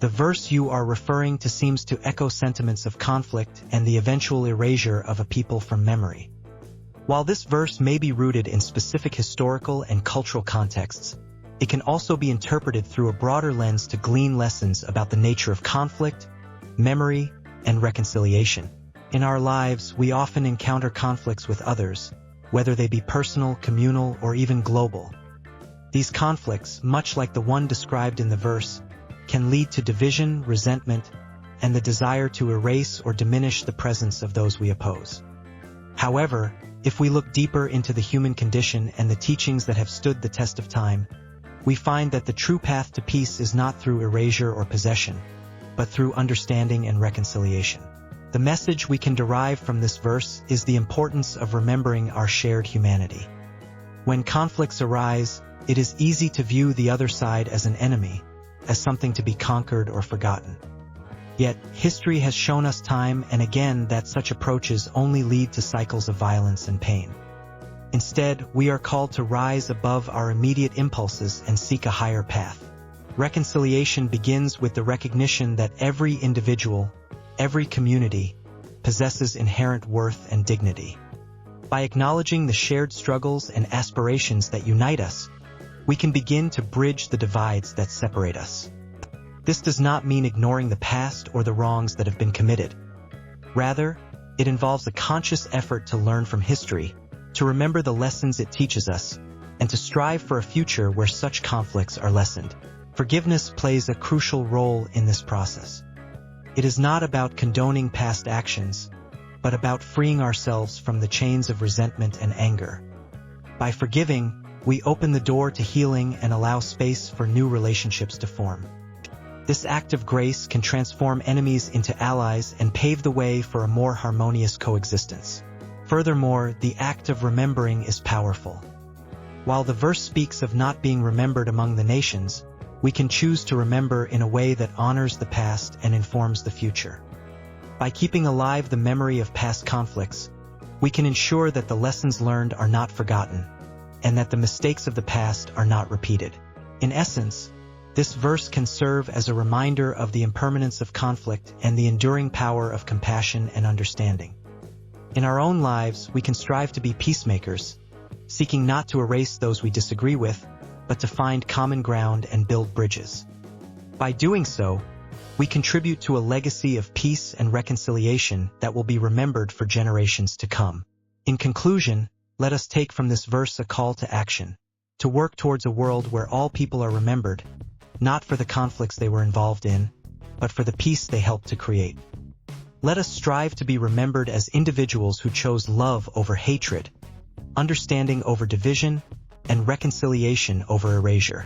The verse you are referring to seems to echo sentiments of conflict and the eventual erasure of a people from memory. While this verse may be rooted in specific historical and cultural contexts, it can also be interpreted through a broader lens to glean lessons about the nature of conflict, memory, and reconciliation. In our lives, we often encounter conflicts with others, whether they be personal, communal, or even global. These conflicts, much like the one described in the verse, can lead to division, resentment, and the desire to erase or diminish the presence of those we oppose. However, if we look deeper into the human condition and the teachings that have stood the test of time, we find that the true path to peace is not through erasure or possession, but through understanding and reconciliation. The message we can derive from this verse is the importance of remembering our shared humanity. When conflicts arise, it is easy to view the other side as an enemy, as something to be conquered or forgotten. Yet, history has shown us time and again that such approaches only lead to cycles of violence and pain. Instead, we are called to rise above our immediate impulses and seek a higher path. Reconciliation begins with the recognition that every individual, every community, possesses inherent worth and dignity. By acknowledging the shared struggles and aspirations that unite us, we can begin to bridge the divides that separate us. This does not mean ignoring the past or the wrongs that have been committed. Rather, it involves a conscious effort to learn from history, to remember the lessons it teaches us, and to strive for a future where such conflicts are lessened. Forgiveness plays a crucial role in this process. It is not about condoning past actions, but about freeing ourselves from the chains of resentment and anger. By forgiving, we open the door to healing and allow space for new relationships to form. This act of grace can transform enemies into allies and pave the way for a more harmonious coexistence. Furthermore, the act of remembering is powerful. While the verse speaks of not being remembered among the nations, we can choose to remember in a way that honors the past and informs the future. By keeping alive the memory of past conflicts, we can ensure that the lessons learned are not forgotten, and that the mistakes of the past are not repeated. In essence, this verse can serve as a reminder of the impermanence of conflict and the enduring power of compassion and understanding. In our own lives, we can strive to be peacemakers, seeking not to erase those we disagree with, but to find common ground and build bridges. By doing so, we contribute to a legacy of peace and reconciliation that will be remembered for generations to come. In conclusion, let us take from this verse a call to action, to work towards a world where all people are remembered, not for the conflicts they were involved in, but for the peace they helped to create. Let us strive to be remembered as individuals who chose love over hatred, understanding over division, and reconciliation over erasure.